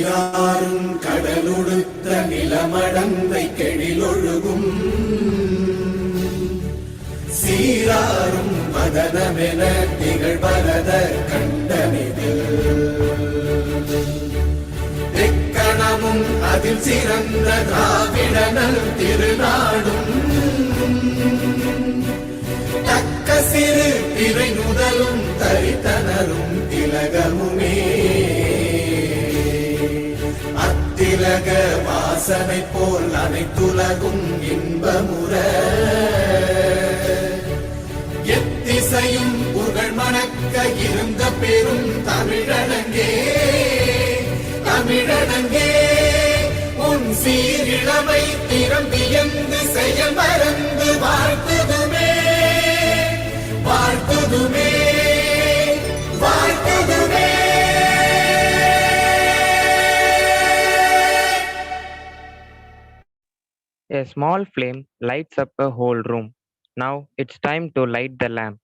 நீராறும் கடலுடுத்த நிலமடந்தை கெழிலொழுகும் சீராறும் மதனமென திகழ்வரத கண்டனிதில் எக்கணமும் அதில் சிறந்த திராவிடனல் திருநாடும் தக்க சிறு திரை நுதலும் தரித்தனரும் திலகமுமே அத்திலக வாசனை போல் அனைத்துலகும் இன்பமுற எத்திசையும் புகழ் மணக்க இருந்த பெரும் தமிழனங்கே தமிழனங்கே உன் சீரிழமை திறம்பியந்து செயல் மறந்து வாழ்த்துதுமே வாழ்த்துதுமே வாழ்த்துதுமே. A small flame lights up a whole room. Now it's time to light the lamp.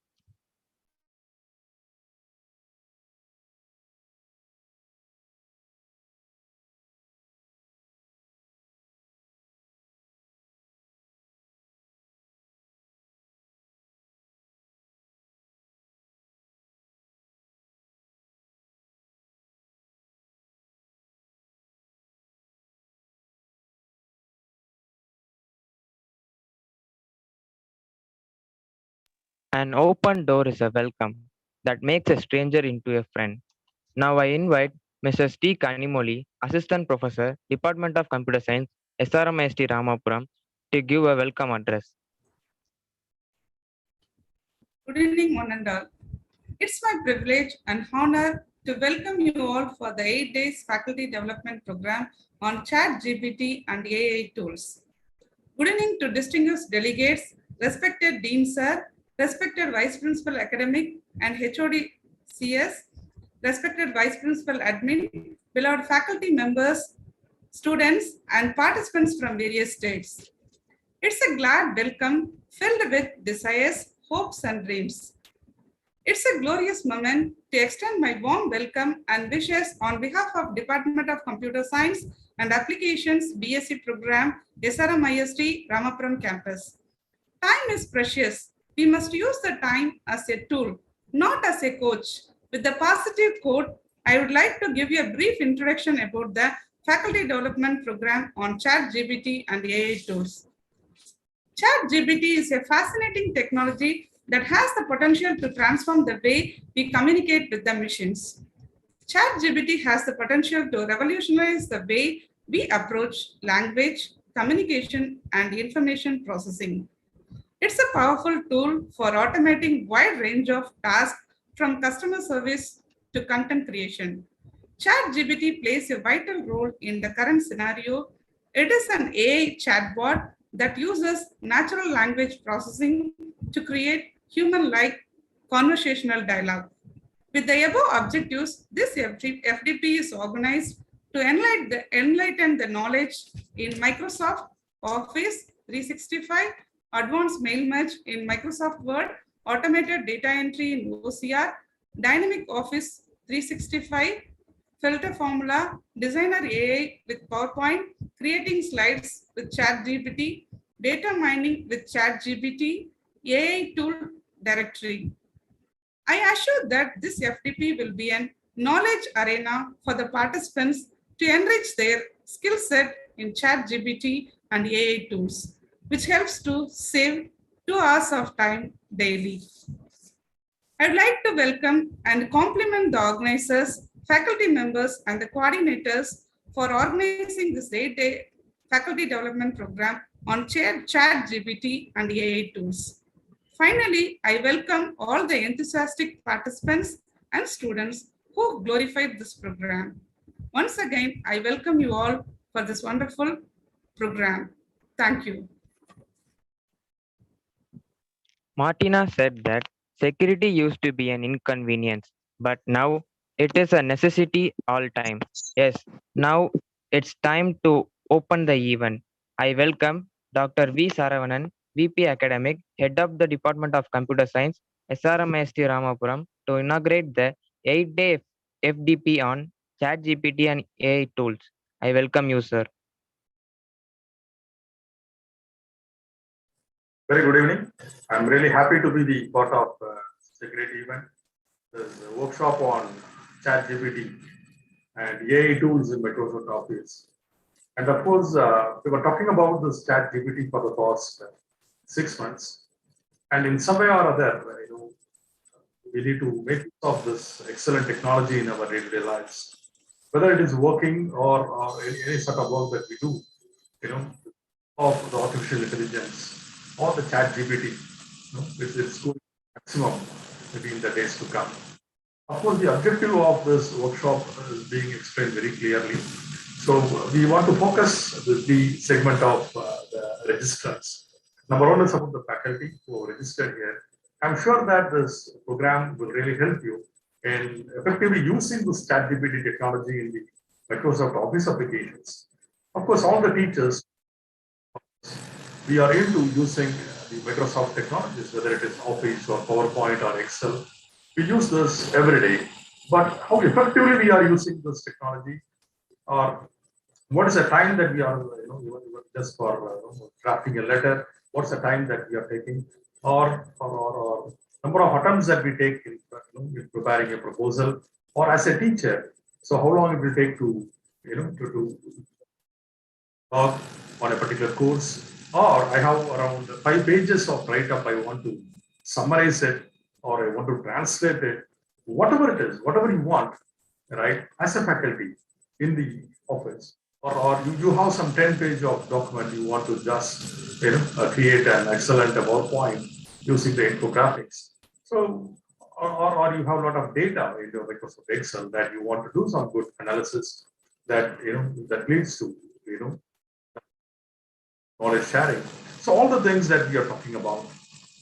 An open door is a welcome that makes a stranger into a friend. Now I invite Mrs. T. Kanimoli, Assistant Professor, Department of Computer Science, SRMIST Ramapuram, to give a welcome address. Good evening, one and all. It's my privilege and honor to welcome you all for the 8 days faculty development program on Chat-GPT and AI tools. Good evening to distinguished delegates, respected Dean Sir, respected Vice Principal Academic and HOD CS, respected Vice Principal Admin, beloved faculty members, students, and participants from various states. It's a glad welcome filled with desires, hopes, and dreams. It's a glorious moment to extend my warm welcome and wishes on behalf of Department of Computer Science and Applications BSc program, SRMIST Ramapuram campus. Time is precious. We must use the time as a tool, not as a coach. With the positive quote, I would like to give you a brief introduction about the faculty development program on Chat-GPT and AI tools. Chat-GPT is a fascinating technology that has the potential to transform the way we communicate with the machines. Chat-GPT has the potential to revolutionize the way we approach language, communication, and information processing. It's a powerful tool for automating wide range of tasks from customer service to content creation. Chat-GPT plays a vital role in the current scenario. It is an AI chatbot that uses natural language processing to create human-like conversational dialogue. With the above objectives, this FDP is organized to enlighten the knowledge in Microsoft Office 365, advanced mail merge in Microsoft Word, automated data entry in OCR, dynamic Office 365, filter formula, designer AI with PowerPoint, creating slides with Chat-GPT, data mining with Chat-GPT, AI tool directory. I assure that this FDP will be a knowledge arena for the participants to enrich their skill set in Chat-GPT and AI tools, which helps to save 2 hours of time daily. I'd like to welcome and compliment the organizers, faculty members, and the coordinators for organizing this 8-day faculty development program on Chat-GPT and AI tools. Finally, I welcome all the enthusiastic participants and students who glorified this program. Once again, I welcome you all for this wonderful program. Thank you. Martina said that security used to be an inconvenience, but now it is a necessity all time. Yes, now it's time to open the event. I welcome Dr. V. Saravanan, VP Academic, Head of the Department of Computer Science, SRMIST Ramapuram, to inaugurate the 8-day FDP on ChatGPT and AI tools. I welcome you, sir. Very good evening. I'm really happy to be the part of this great event. There's a workshop on ChatGPT and AI tools in Microsoft Office. And of course, we were talking about this ChatGPT for the past 6 months. And in some way or other, we need to make use of this excellent technology in our day-to-day lives. Whether it is working or any sort of work that we do, of the artificial intelligence or the chat GPT, it's going maximum maybe in the days to come. Of course, the objective of this workshop is being explained very clearly. So we want to focus the segment of the registrants. Number one is about the faculty who are registered here. I'm sure that this program will really help you in effectively using this ChatGPT technology in the Microsoft Office applications. Of course, all the teachers, we are into using the Microsoft technologies, whether it is Office or PowerPoint or Excel. We use this every day, but how effectively we are using this technology, or what is the time that we are, even just for drafting a letter, what's the time that we are taking, or number of attempts that we take in preparing a proposal, or as a teacher, so how long it will take to, to work on a particular course, or I have around 5 pages of write-up, I want to summarize it, or I want to translate it, whatever it is, whatever you want, right, as a faculty in the office, or you have some 10-page of document you want to just create an excellent PowerPoint using the infographics. So, or you have a lot of data in your Microsoft Excel that you want to do some good analysis that that leads to knowledge sharing. So all the things that we are talking about.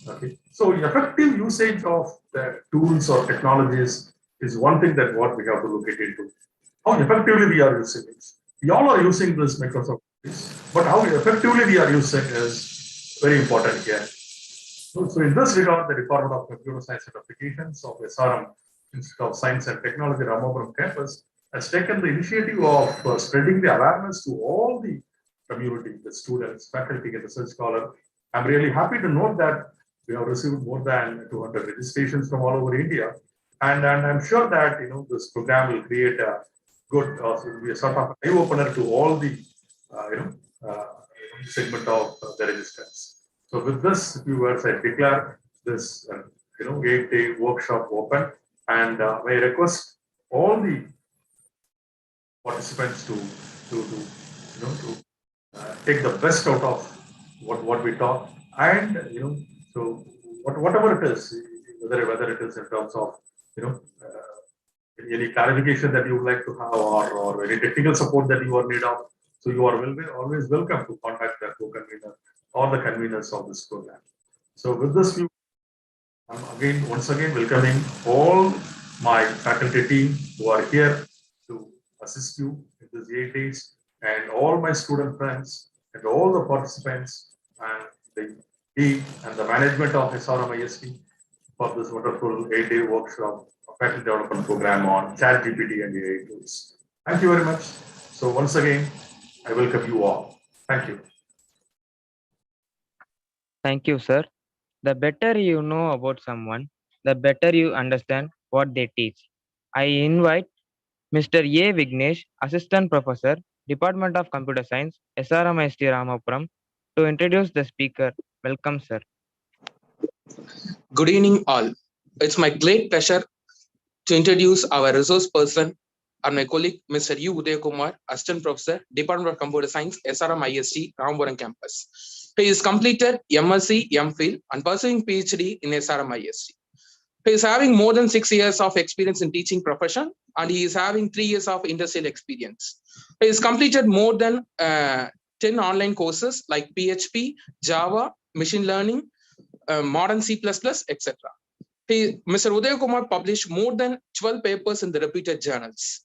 Okay. So effective usage of the tools or technologies is one thing that what we have to look into. How effectively we are using it. We all are using this Microsoft Office, but how effectively we are using is very important here. So in this regard, the Department of Computer Science and Applications of SRM Institute of Science and Technology, Ramapuram campus, has taken the initiative of spreading the awareness to all the community, the students, faculty, and research scholars. I'm really happy to note that we have received more than 200 registrations from all over India, and I'm sure that this program will create a good, will be a sort of eye opener to all the segment of the registrants. So with this few words, I declare this 8-day workshop open, and I request all the participants to take the best out of what we talk, and so whatever it is, whether it is in terms of any clarification that you would like to have, or any technical support that you are need of, so you are always welcome to contact the co-convener or the conveners of this program. So with this view, I'm once again welcoming all my faculty team who are here to assist you in this 8 days, and all my student friends and all the participants and the team and the management of SRM IST for this wonderful 8-day workshop faculty development program on Chat-GPT and AI tools. Thank you very much. So once again, I welcome you all. Thank you. Thank you, sir. The better you know about someone, the better you understand what they teach. I invite Mr. A. Vignesh, Assistant Professor, Department of Computer Science, SRMIST Ramapuram, to introduce the speaker. Welcome, sir. Good evening, all. It's my great pleasure to introduce our resource person and my colleague, Mr. U. Udayakumar, Assistant Professor, Department of Computer Science, SRM IST, Ramapuram campus. He has completed MSc, MPhil, and pursuing PhD in SRM IST. He is having more than 6 years of experience in teaching profession, and he is having 3 years of industrial experience. He has completed more than 10 online courses like PHP, Java, machine learning, modern C++, etc. Mr. Udayakumar published more than 12 papers in the reputed journals.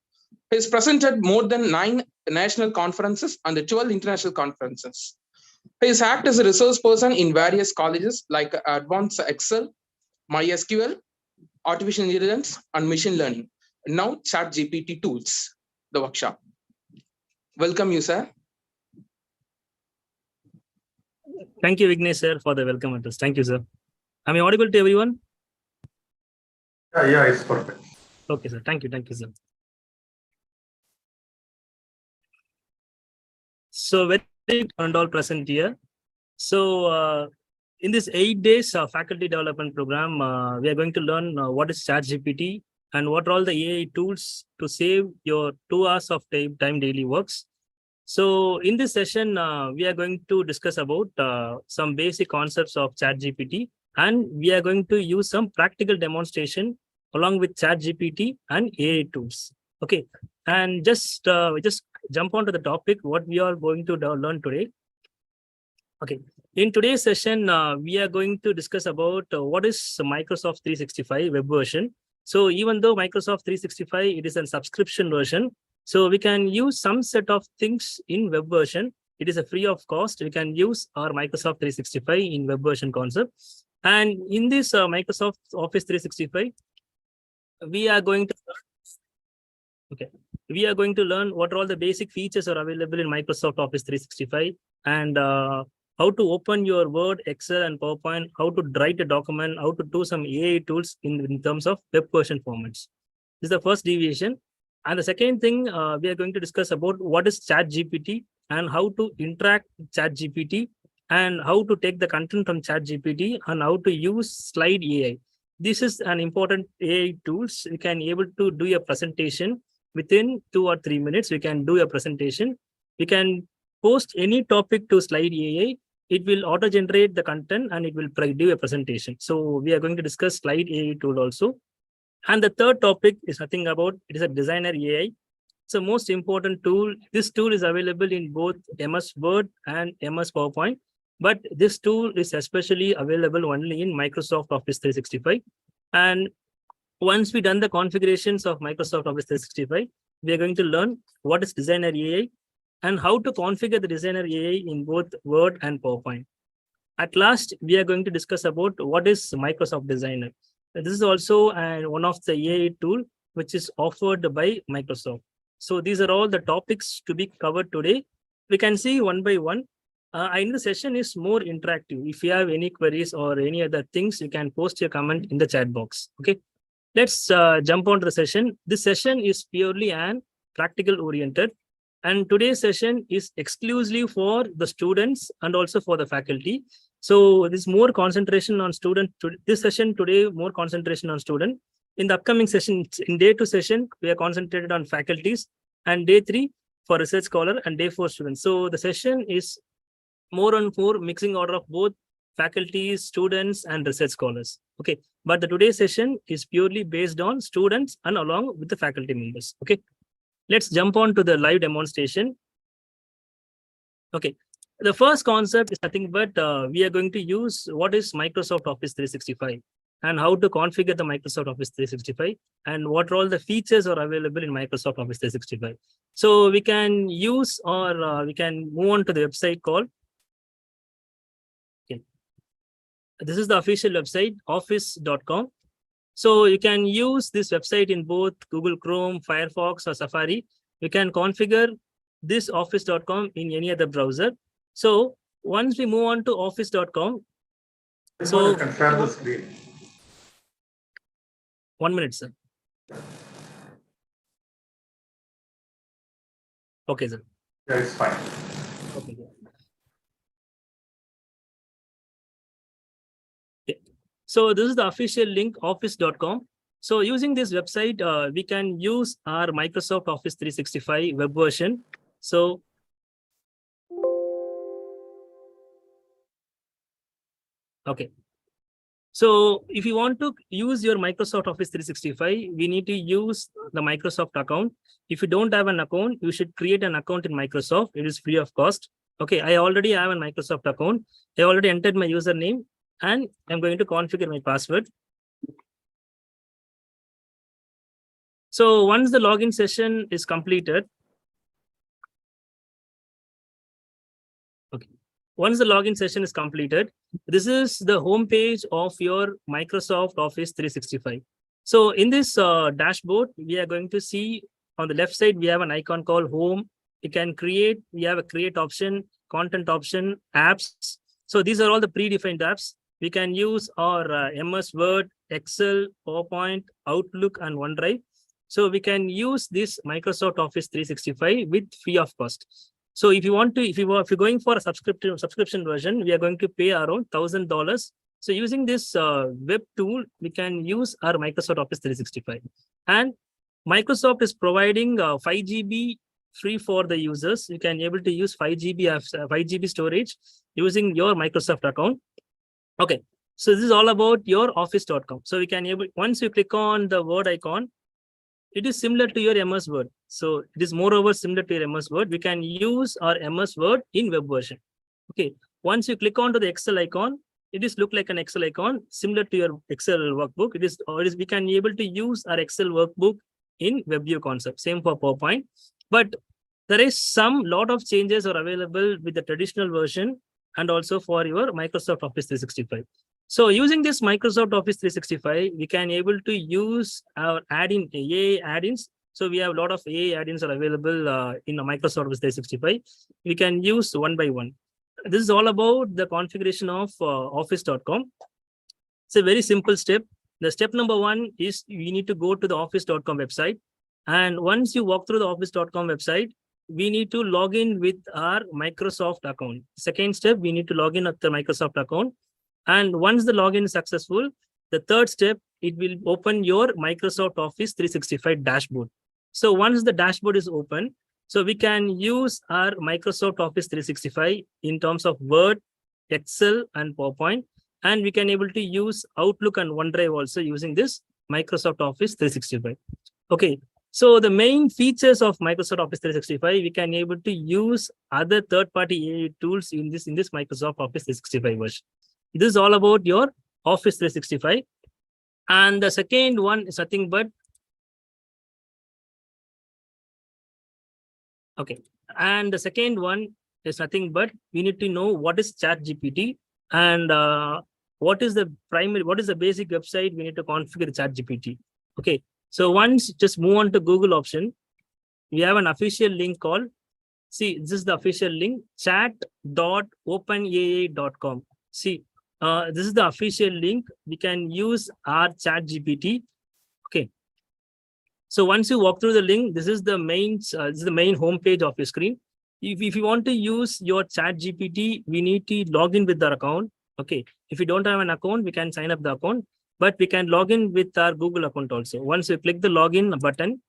He has presented more than 9 national conferences and 12 international conferences. He has acted as a resource person in various colleges like Advanced Excel, MySQL, Artificial Intelligence, and Machine Learning, and now Chat-GPT tools. the workshop. Welcome you, sir. Thank you, Vignesh, sir, for the welcome address. Thank you, sir. Am I audible to everyone? Yeah, it's perfect. Okay, sir. Thank you, sir. So very and all present here. So in this 8 days faculty development program, we are going to learn what is Chat-GPT and what are all the AI tools to save your 2 hours of time daily works. So in this session, we are going to discuss about some basic concepts of Chat-GPT, and we are going to use some practical demonstration along with Chat-GPT and AI tools. Okay, and just jump onto the topic, what we are going to learn today. Okay, in today's session, we are going to discuss about what is Microsoft 365 web version. So even though Microsoft 365, it is a subscription version, so we can use some set of things in web version. It is a free of cost. We can use our Microsoft 365 in web version concept. And in this Microsoft Office 365, we are going to learn what all the basic features are available in Microsoft Office 365 and how to open your Word, Excel, and PowerPoint, how to write a document, how to do some AI tools in terms of web version formats. This is the first deviation. And the second thing, we are going to discuss about what is Chat-GPT and how to interact with Chat-GPT and how to take the content from Chat-GPT and how to use Slide AI. This is an important AI tools. You can able to do a presentation within 2 or 3 minutes. We can do a presentation. We can post any topic to Slide AI. It will auto-generate the content and it will do a presentation. So we are going to discuss Slide AI tool also. And the third topic is nothing about, it is a designer AI. It's the most important tool. This tool is available in both MS Word and MS PowerPoint, but this tool is especially available only in Microsoft Office 365. And once we done the configurations of Microsoft Office 365, we are going to learn what is designer AI and how to configure the designer AI in both Word and PowerPoint. At last, we are going to discuss about what is Microsoft Designer. This is also one of the AI tool which is offered by Microsoft. So these are all the topics to be covered today. We can see one by one. In the session is more interactive. If you have any queries or any other things, you can post your comment in the chat box. Okay, let's jump on to the session. This session is purely and practical oriented. And today's session is exclusively for the students and also for the faculty. So there's more concentration on student. This session today, more concentration on student. In the upcoming session, in day 2 session, we are concentrated on faculties, and day 3 for research scholar and day 4 students. So the session is more on 4 mixing order of both faculties, students, and research scholars. Okay, but the today's session is purely based on students and along with the faculty members. Okay, let's jump on to the live demonstration. Okay. The first concept is nothing but we are going to use what is Microsoft Office 365 and how to configure the Microsoft Office 365 and what all the features are available in Microsoft Office 365. So we can use or we can move on to the website called. Okay. This is the official website, office.com. So you can use this website in both Google Chrome, Firefox, or Safari. You can configure this office.com in any other browser. So once we move on to office.com, so you can share the screen. 1 minute, sir. Okay, sir. Yeah, it's fine. Okay. Okay. So this is the official link, office.com. So using this website, we can use our Microsoft Office 365 web version. So okay. So if you want to use your Microsoft Office 365, we need to use the Microsoft account. If you don't have an account, you should create an account in Microsoft. It is free of cost. Okay, I already have a Microsoft account. I already entered my username and I'm going to configure my password. So once the login session is completed, okay. Once the login session is completed, this is the home page of your Microsoft Office 365. So in this dashboard, we are going to see On the left side, we have an icon called home. You can create, we have a create option, content option, apps. So these are all the predefined apps. We can use our MS Word, Excel, PowerPoint, Outlook, and OneDrive. So we can use this Microsoft Office 365 with free of cost. So if you want to, if you're going for a subscription version, we are going to pay around $1,000. So using this web tool, we can use our Microsoft Office 365. And Microsoft is providing 5 GB free for the users. You can able to use 5 GB storage using your Microsoft account. Okay, so this is all about your office.com. So we can able, once you click on the word icon, it is similar to your MS Word. So it is moreover similar to your MS Word. We can use our MS Word in web version. Okay, once you click onto the Excel icon, it is look like an Excel icon similar to your Excel workbook. It is we can be able to use our Excel workbook in WebView concept. Same for PowerPoint, but there is some lot of changes are available with the traditional version and also for your Microsoft Office 365. So using this Microsoft Office 365, we can able to use our add-in AI add-ins. So we have a lot of AI add-ins are available in the Microsoft Office 365. We can use one by one. This is all about the configuration of office.com. It's a very simple step. The step number one is you need to go to the office.com website. And once you walk through the office.com website, we need to log in with our Microsoft account. Second step, we need to log in with the Microsoft account. And once the login is successful, the third step, it will open your Microsoft Office 365 dashboard. So once the dashboard is open, so we can use our Microsoft Office 365 in terms of Word, Excel, and PowerPoint. And we can able to use Outlook and OneDrive also using this Microsoft Office 365. Okay, so the main features of Microsoft Office 365, we can able to use other third-party AI tools in this Microsoft Office 365 version. This is all about your Office 365. And the second one is nothing but, okay. And the second one is nothing but we need to know what is Chat-GPT and what is the basic website we need to configure Chat-GPT. Okay. So once just move on to Google option, we have an official link called, see, this is the official link, chat.openai.com. See, this is the official link. We can use our Chat-GPT. Okay. So once you walk through the link, this is the main homepage of your screen. If you want to use your Chat-GPT, we need to log in with our account. Okay. If you don't have an account, we can sign up the account, but we can log in with our Google account also. Once you click the login button.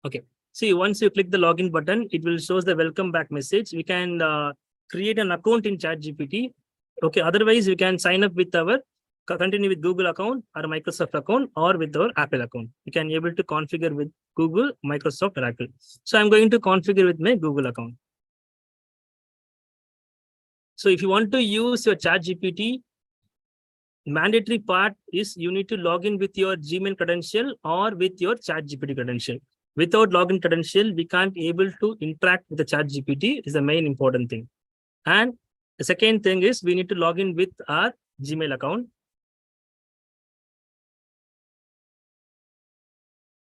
Okay. See, once you click the login button, it will show the welcome back message. We can create an account in Chat-GPT. Okay. Otherwise, we can sign up with our continue with Google account or Microsoft account or with our Apple account. You can be able to configure with Google, Microsoft, or Apple. So I'm going to configure with my Google account. So if you want to use your Chat-GPT, mandatory part is you need to log in with your Gmail credential or with your Chat-GPT credential. Without login credential, we can't able to interact with the Chat-GPT is the main important thing. And the second thing is we need to log in with our Gmail account.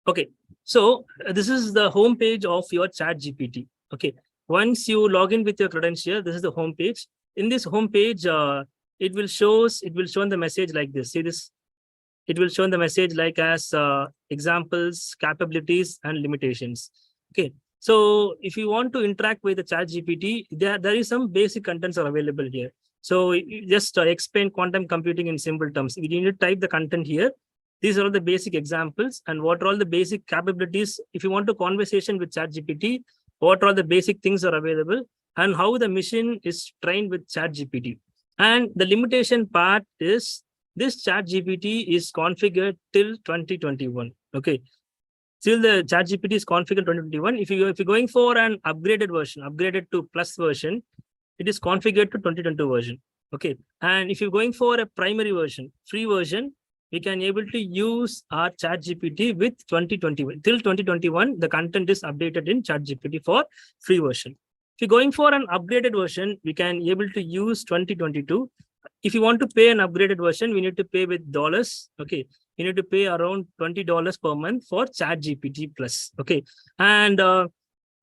Okay, so this is the home page of your Chat-GPT. Okay, once you log in with your credential, this is the home page. In this home page, it will show the message like this. See this? It will show the message like as examples, capabilities, and limitations. Okay, so if you want to interact with the Chat-GPT, there is some basic contents are available here. So just explain quantum computing in simple terms. You need to type the content here. These are all the basic examples and what are all the basic capabilities. If you want a conversation with Chat-GPT, what are all the basic things are available and how the machine is trained with Chat-GPT. And the limitation part is this Chat-GPT is configured till 2021. Okay. Till the Chat-GPT is configured 2021. If you're going for an upgraded version, upgraded to plus version, it is configured to 2022 version. Okay. And if you're going for a primary version, free version, we can able to use our Chat-GPT with 2021. Till 2021, the content is updated in Chat-GPT for free version. If you're going for an upgraded version, we can able to use 2022. If you want to pay an upgraded version, we need to pay with dollars. Okay. you need to pay around $20 per month for Chat-GPT Plus. Okay, and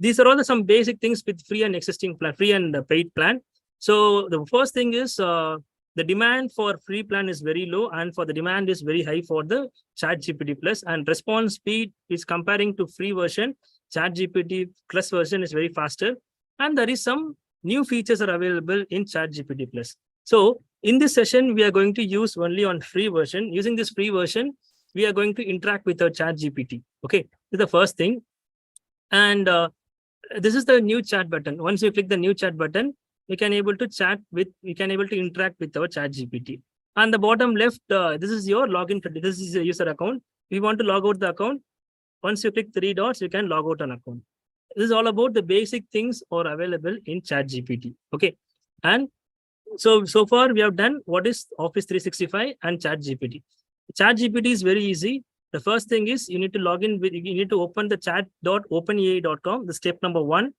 these are all some basic things with free and existing plan, free and paid plan. So the first thing is the demand for free plan is very low, and for the demand is very high for the Chat-GPT Plus, and response speed is comparing to free version. Chat-GPT Plus version is very faster, and there is some new features are available in Chat-GPT Plus. So in this session, we are going to use only on free version. Using this free version, we are going to interact with our Chat-GPT. Okay, this is the first thing. And this is the new chat button. Once you click the new chat button, we can able to chat with, we can able to interact with our Chat-GPT. On the bottom left, this is your login. This is your user account. We want to log out the account. Once you click 3 dots, you can log out an account. This is all about the basic things are available in Chat-GPT. Okay, and so far we have done what is Office 365 and Chat-GPT. Chat-GPT is very easy. The first thing is you need to log in with, you need to open the chat.openai.com, the step number 1.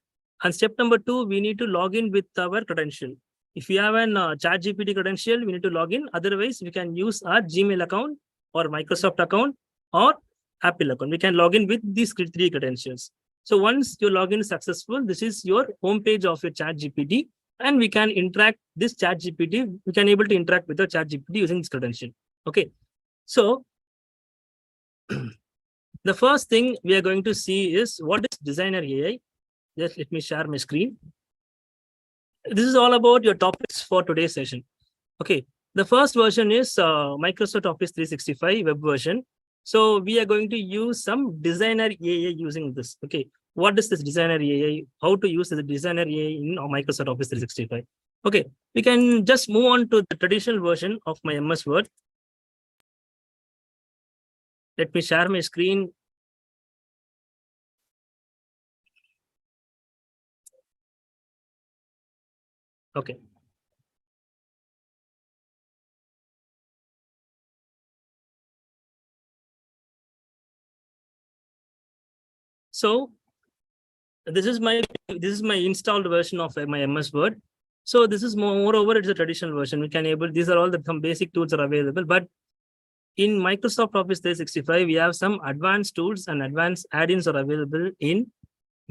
And step number 2, we need to log in with our credential. If you have an Chat-GPT credential, we need to log in. Otherwise, we can use our Gmail account or Microsoft account or Apple account. We can log in with these 3 credentials. So once your login is successful, this is your homepage of your Chat-GPT, and we can interact this Chat-GPT. We can able to interact with the Chat-GPT using this credential. Okay, so the first thing we are going to see is what is Designer AI. Just let me share my screen. This is all about your topics for today's session. Okay, the first version is Microsoft Office 365 web version. So we are going to use some Designer AI using this. Okay, what is this Designer AI? How to use the Designer AI in Microsoft Office 365? Okay, we can just move on to the traditional version of my MS Word. Let me share my screen. Okay. So this is my installed version of my MS Word. So this is moreover, it's a traditional version. We can able, these are all the some basic tools are available, but in Microsoft Office 365, we have some advanced tools and advanced add-ins are available in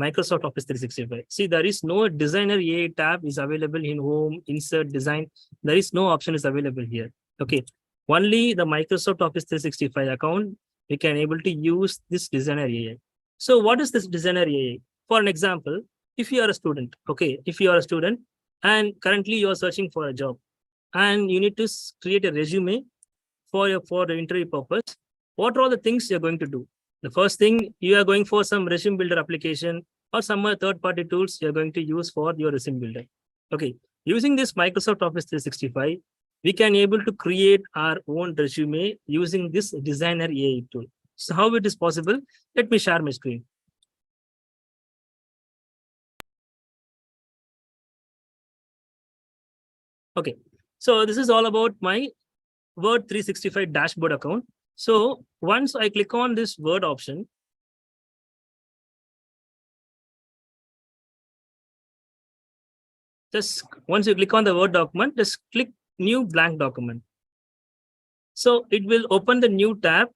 Microsoft Office 365. See, there is no Designer AI tab is available in Home, Insert, Design. There is no option is available here. Okay, only the Microsoft Office 365 account, we can able to use this Designer AI. So what is this Designer AI? For an example, if you are a student, okay, if you are a student and currently you are searching for a job and you need to create a resume for the interview purpose, what are all the things you're going to do? The first thing, you are going for some resume builder application or some other third-party tools you're going to use for your resume builder. Okay, using this Microsoft Office 365, we can able to create our own resume using this Designer AI tool. So how it is possible? Let me share my screen. Okay, so this is all about my Word 365 dashboard account. So once I click on this Word option, just once you click on the Word document, just click new blank document. So it will open the new tab.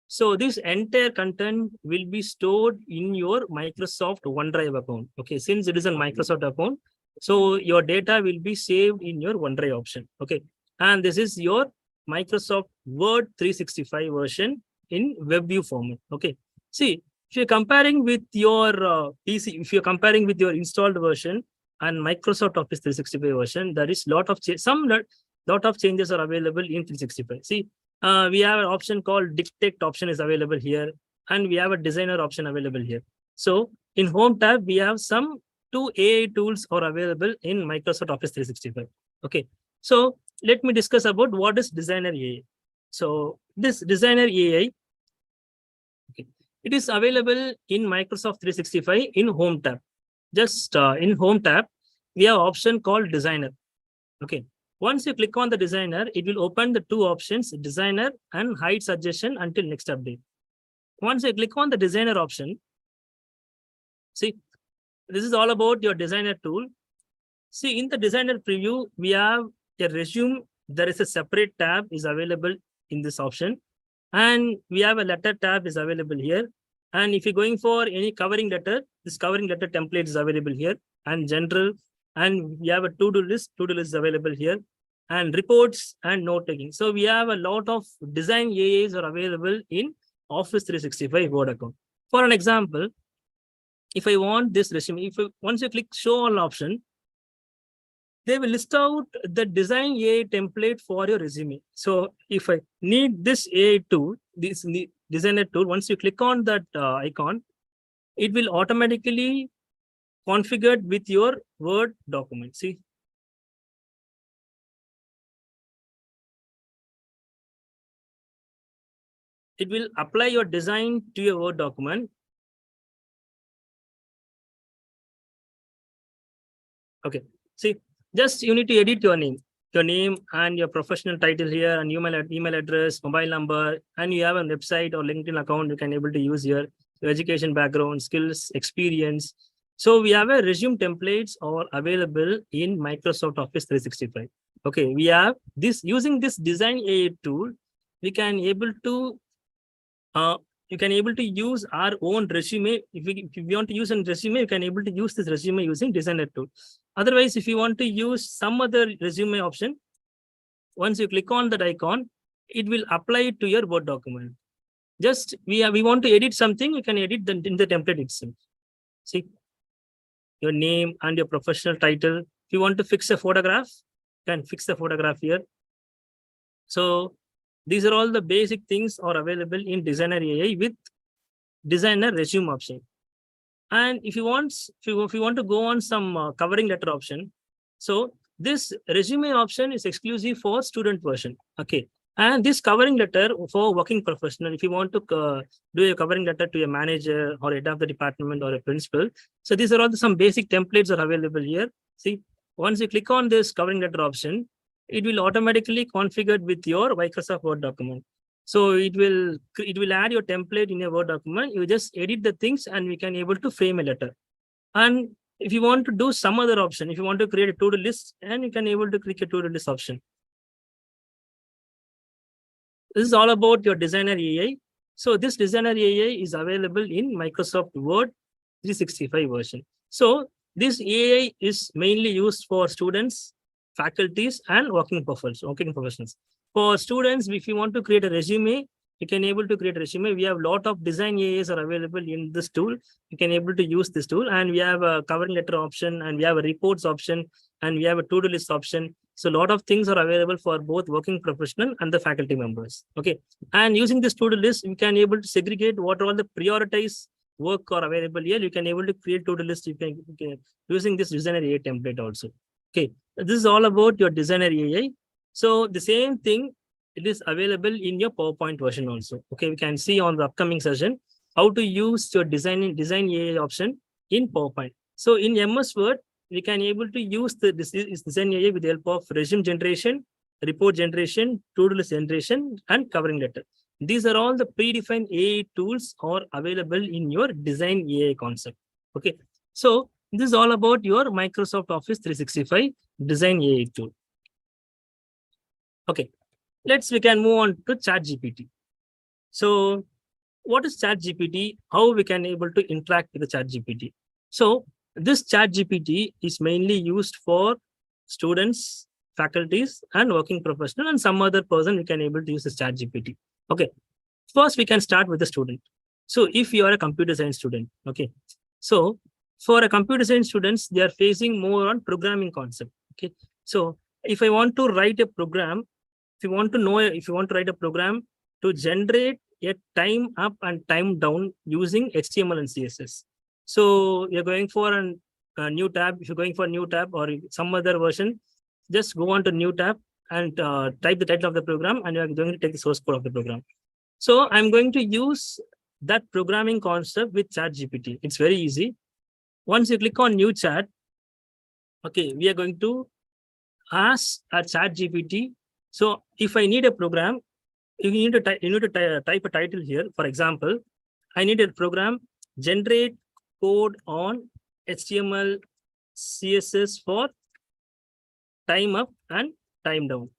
So this entire content will be stored in your Microsoft OneDrive account. Okay, since it is a Microsoft account, so your data will be saved in your OneDrive option. Okay, and this is your Microsoft Word 365 version in web view format. Okay, see, if you're comparing with your PC, if you're comparing with your installed version and Microsoft Office 365 version, there is lot of changes are available in 365. See, we have an option called dictate option is available here, and we have a designer option available here. So in Home tab, we have some 2 AI tools are available in Microsoft Office 365. Okay, so let me discuss about what is Designer AI. So this Designer AI, okay, it is available in Microsoft 365 in Home tab. Just in Home tab, we have option called Designer. Okay, once you click on the Designer, it will open the 2 options, Designer and hide suggestion until next update. Once you click on the Designer option, see, this is all about your Designer tool. See, in the Designer preview, we have a resume. There is a separate tab is available in this option. And we have a letter tab is available here. And if you're going for any covering letter, this covering letter template is available here, and general, and we have a to-do list is available here, and reports and note taking. So we have a lot of design AIs are available in Office 365 Word account. For an example, if I want this resume, once you click show all option, they will list out the design AI template for your resume. So if I need this AI tool, this designer tool, once you click on that icon, it will automatically configure with your Word document. See, it will apply your design to your Word document. Okay, see, just you need to edit your name and your professional title here, and email address, mobile number, and you have a website or LinkedIn account you can able to use here, your education background, skills, experience. So we have a resume templates are available in Microsoft Office 365. Okay, we have this using this design AI tool, we can able to you can able to use our own resume. If you want to use a resume, you can able to use this resume using designer tool. Otherwise, if you want to use some other resume option, once you click on that icon, it will apply it to your Word document. Just we want to edit something, you can edit in the template itself. See, your name and your professional title. If you want to fix a photograph, you can fix the photograph here. So these are all the basic things are available in Designer AI with Designer Resume option. And if you want to go on some covering letter option, so this resume option is exclusive for student version. Okay, and this covering letter for working professional, if you want to do a covering letter to a manager or head of the department or a principal, so these are all some basic templates are available here. See, once you click on this covering letter option, it will automatically configure with your Microsoft Word document. So it will add your template in your Word document. You just edit the things and we can able to frame a letter. And if you want to do some other option, if you want to create a to-do list, and you can able to click a to-do list option. This is all about your Designer AI. So this Designer AI is available in Microsoft Word 365 version. So this AI is mainly used for students, faculties, and working professionals. For students, if you want to create a resume, you can able to create a resume. We have a lot of design AIs are available in this tool. You can able to use this tool, and we have a covering letter option, and we have a reports option, and we have a to-do list option. So a lot of things are available for both working professional and the faculty members. Okay, and using this to-do list, you can able to segregate what are all the prioritized work are available here. You can able to create to-do list. You can using this Designer AI template also. Okay, this is all about your Designer AI. So the same thing, it is available in your PowerPoint version also. Okay, we can see on the upcoming session how to use your design AI option in PowerPoint. So in MS Word, we can able to use this design AI with the help of resume generation, report generation, to-do list generation, and covering letter. These are all the predefined AI tools are available in your design AI concept. Okay, so this is all about your Microsoft Office 365 design AI tool. Okay, we can move on to Chat-GPT. So what is Chat-GPT? How we can able to interact with the Chat-GPT? So this Chat-GPT is mainly used for students, faculties, and working professional, and some other person we can able to use this Chat-GPT. Okay, first we can start with the student. So if you are a computer science student, okay, so for a computer science students, they are facing more on programming concept. Okay, so if I want to write a program, if you want to write a program to generate a time up and time down using HTML and CSS. So you're going for a new tab. If you're going for a new tab or some other version, just go on to new tab and type the title of the program, and you're going to take the source code of the program. So I'm going to use that programming concept with Chat-GPT. It's very easy. Once you click on new chat, okay, we are going to ask a Chat-GPT. So if I need a program, you need to type a title here. For example, I need a program generate code on HTML, CSS for time up and time down.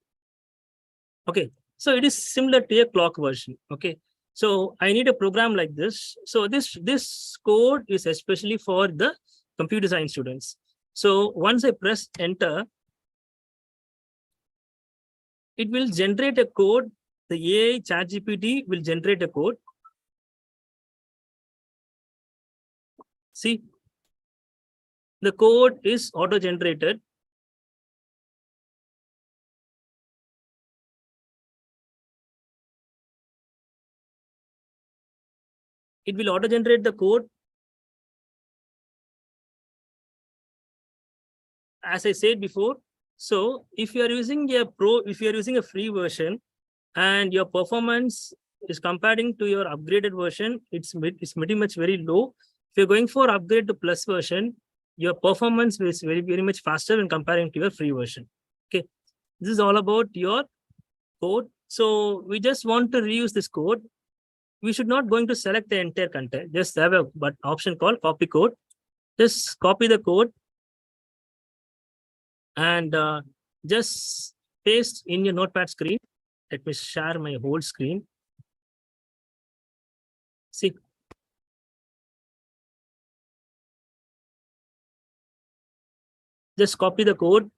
Okay, So it is similar to a clock version. Okay. So I need a program like this. So this code is especially for the computer science students. So once I press enter, it will generate a code. The AI ChatGPT will generate a code. See, the code is auto-generated. It will auto-generate the code. As I said before, so if you are using a free version and your performance is comparing to your upgraded version, it's pretty much very low. If you're going for upgrade to plus version, your performance is very much faster when comparing to your free version. Okay, this is all about your code. So we just want to reuse this code. We should not going to select the entire content. Just have a option called copy code. Just copy the code and just paste in your notepad screen. Let me share my whole screen. See, just copy the code.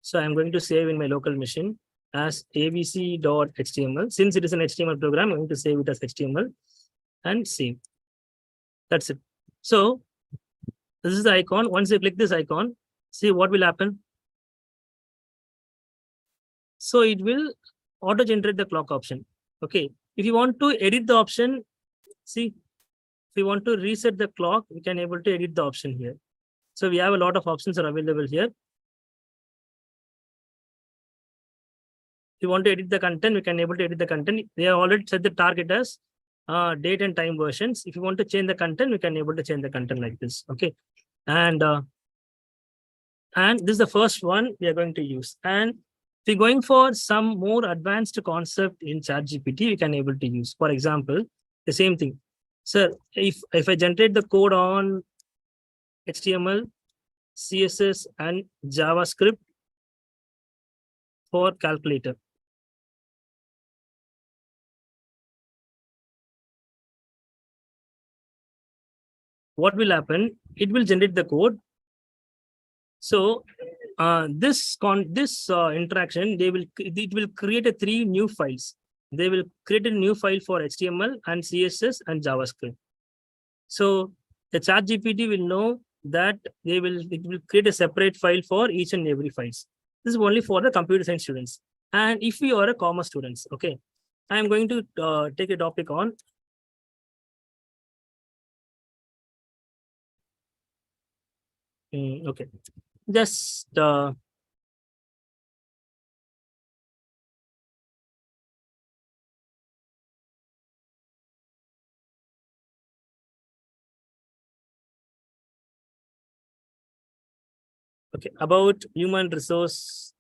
So I'm going to save in my local machine as abc.html. Since it is an HTML program, I'm going to save it as HTML and save. That's it. So this is the icon. Once you click this icon, see what will happen. So it will auto-generate the clock option. Okay. If you want to edit the option, see, if you want to reset the clock, we can able to edit the option here. So we have a lot of options are available here. If you want to edit the content, we can able to edit the content. They have already set the target as date and time versions. If you want to change the content, we can able to change the content like this. Okay. And this is the first one we are going to use. And if you're going for some more advanced concept in ChatGPT, we can able to use. For example, the same thing. Sir, if I generate the code on HTML, CSS, and JavaScript for calculator. What will happen? It will generate the code. So this interaction, it will create 3 new files. They will create a new file for HTML and CSS and JavaScript. So the ChatGPT will know that it will create a separate file for each and every files. This is only for the computer science students. And if you are a commerce students, okay, I am going to take a topic on okay, just okay, about human resource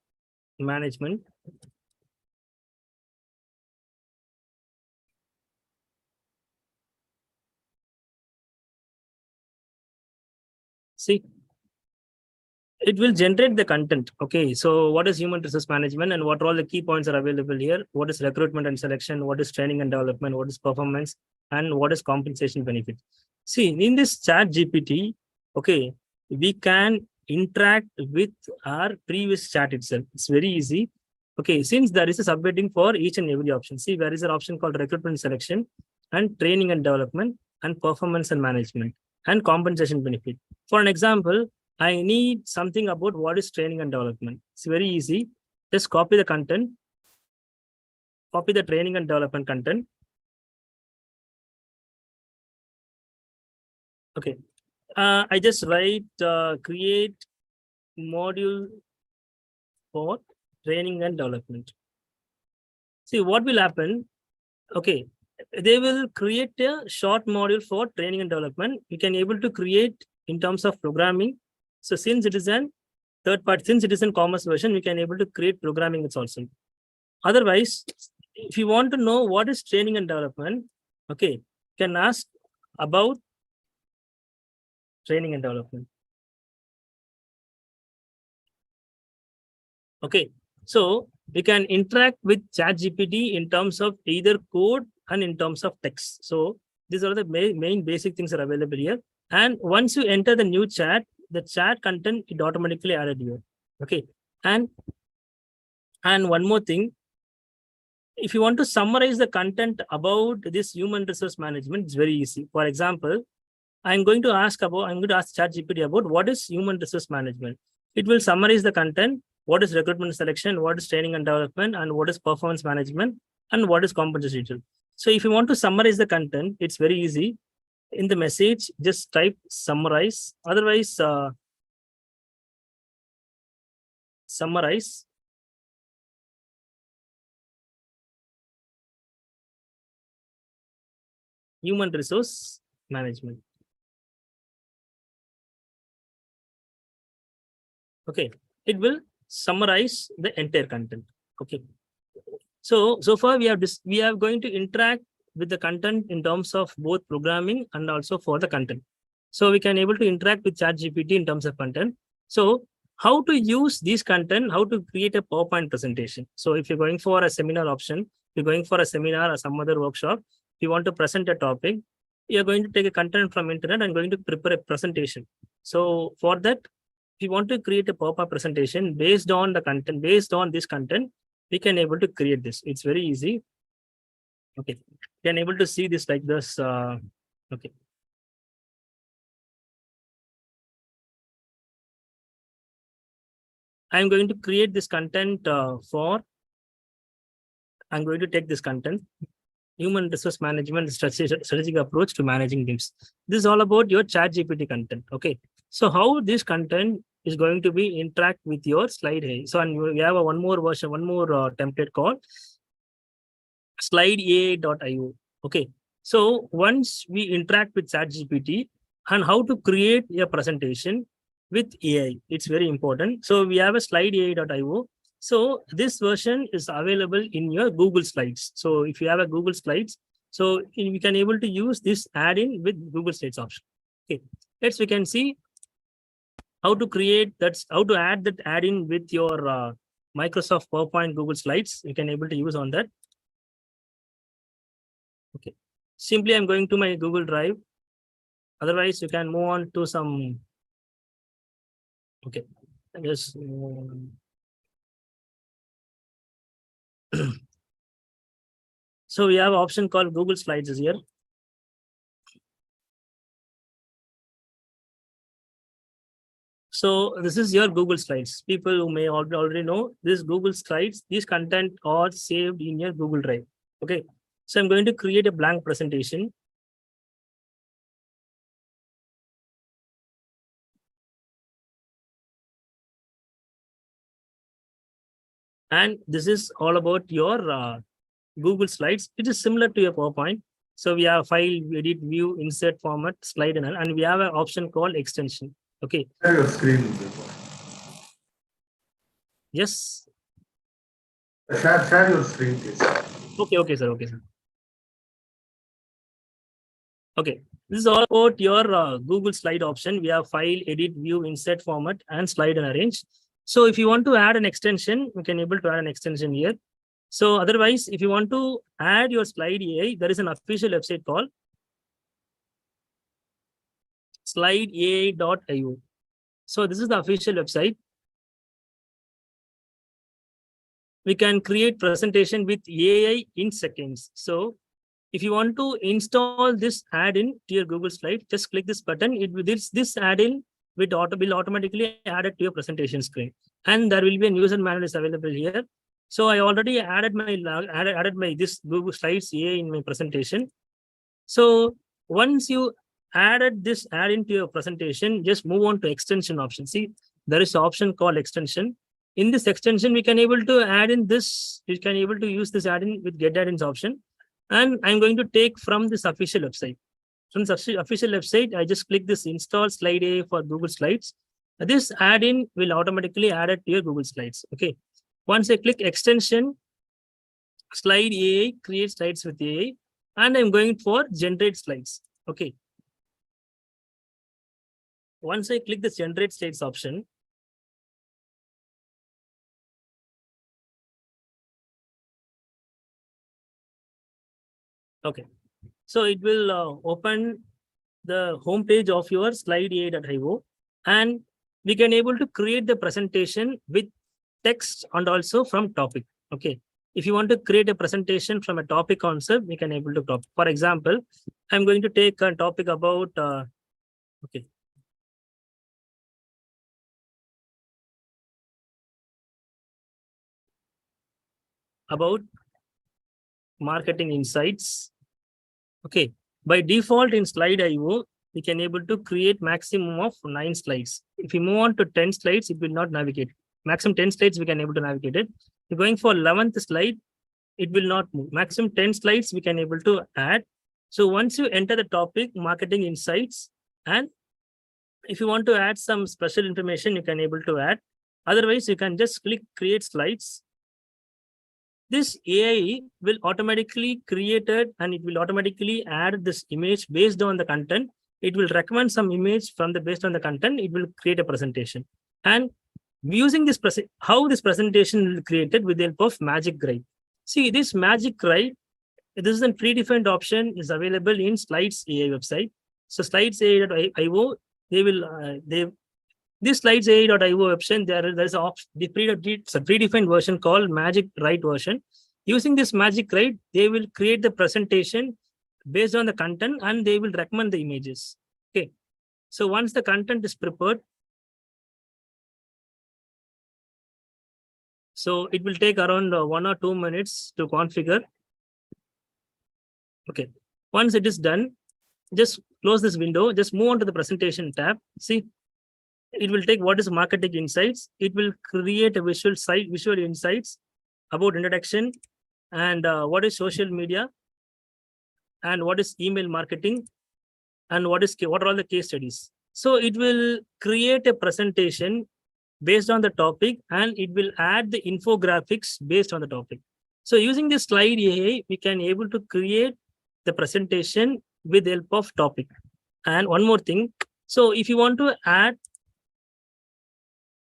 management. See, it will generate the content. Okay, so what is human resource management and what all the key points are available here? What is recruitment and selection? What is training and development? What is performance? And what is compensation benefit? See, in this ChatGPT, okay, we can interact with our previous chat itself. It's very easy. Okay, since there is a subheading for each and every option. See, there is an option called recruitment and selection and training and development and performance and management and compensation benefit. For an example, I need something about what is training and development. It's very easy. Just copy the content, copy the training and development content. Okay. I just write create module for training and development. See what will happen. Okay. They will create a short module for training and development. You can able to create in terms of programming. So since it is an third part, since it is in commerce version, we can able to create programming it's also. Otherwise, if you want to know what is training and development, okay, you can ask about training and development. Okay, so we can interact with ChatGPT in terms of either code and in terms of text. So these are the main basic things that are available here. And once you enter the new chat, the chat content it automatically added here. Okay, and one more thing, if you want to summarize the content about this human resource management, it's very easy. For example, I'm going to ask ChatGPT about what is human resource management. It will summarize the content, what is recruitment selection, what is training and development, and what is performance management, and what is compensation. So if you want to summarize the content, it's very easy. In the message, just type summarize. Otherwise, summarize. Human resource management. Okay, it will summarize the entire content. Okay, so far we are going to interact with the content in terms of both programming and also for the content. So we can able to interact with ChatGPT in terms of content. So how to use this content, how to create a PowerPoint presentation. So if you're going for a seminar option, you're going for a seminar or some other workshop, you want to present a topic, you're going to take a content from internet and going to prepare a presentation. So for that, if you want to create a PowerPoint presentation based on the content, based on this content, we can able to create this. It's very easy. Okay, you can able to see this like this. Okay. I'm going to create this content I'm going to take this content, human resource management strategic approach to managing teams. This is all about your ChatGPT content. Okay, so how this content is going to be interact with your slide here. So and we have one more version, one more template called slide.ai.io. Okay, so once we interact with ChatGPT and how to create a presentation with AI, it's very important. So we have a slide.ai.io. So this version is available in your Google Slides. So if you have a Google Slides, so we can able to use this add-in with Google Slides option. Okay, let's we can see how to create that's how to add that add-in with your Microsoft PowerPoint Google Slides. You can able to use on that. Okay, simply I'm going to my Google Drive. Otherwise, you can move on to some. Okay, just so we have an option called Google Slides is here. So this is your Google Slides. People who may already know this Google Slides, these content are saved in your Google Drive. Okay, so I'm going to create a blank presentation. And this is all about your Google Slides. It is similar to your PowerPoint. So we have file, edit, view, insert, format, slide, and we have an option called extension. Okay. Share your screen. Yes. Share your screen, please. Okay, sir. Okay, sir. Okay. This is all about your Google Slide option. We have file, edit, view, insert, format, and slide and arrange. So if you want to add an extension, you can able to add an extension here. So otherwise, if you want to add your slide AI, there is an official website called slide.ai.io. So this is the official website. We can create presentation with AI in seconds. So if you want to install this add-in to your Google Slide, just click this button. This add-in will automatically add it to your presentation screen. And there will be a user manual is available here. So I already added my this Google Slides AI in my presentation. So once you added this add-in to your presentation, just move on to extension option. See, there is an option called extension. In this extension, we can able to add in this. You can able to use this add-in with get add-ins option. And I'm going to take from this official website. From this official website, I just click this install slide AI for Google Slides. This add-in will automatically add it to your Google Slides. Okay. Once I click extension, slide AI, create slides with AI, and I'm going for generate slides. Okay. Once I click this generate slides option, Okay. So it will open the homepage of your slide.ai.io, and we can able to create the presentation with text and also from topic. Okay. If you want to create a presentation from a topic concept, we can able to copy. For example, I'm going to take a topic about okay. About marketing insights. Okay. By default in slide.io, we can able to create maximum of 9 slides. If you move on to 10 slides, it will not navigate. Maximum 10 slides, we can able to navigate it. If going for 11th slide, it will not move. Maximum 10 slides, we can able to add. So once you enter the topic, marketing insights, and if you want to add some special information, you can able to add. Otherwise, you can just click create slides. This AI will automatically create it, and it will automatically add this image based on the content. It will recommend some image from the based on the content. It will create a presentation. And using this how this presentation will be created with the help of Magic Write. See, this Magic Write, this is a predefined option is available in Slides AI website. So Slides AI.io, they will this Slides AI.io option, there's a option, the predefined version called Magic Write version. Using this Magic Write, they will create the presentation based on the content, and they will recommend the images. Okay. So once the content is prepared, so it will take around 1 or 2 minutes to configure. Okay. Once it is done, just close this window, just move on to the presentation tab. See, it will take what is marketing insights. It will create a visual insights about introduction, and what is social media, and what is email marketing, and what are all the case studies. So it will create a presentation based on the topic, and it will add the infographics based on the topic. So using this slide AI, we can able to create the presentation with the help of topic. And one more thing. So if you want to add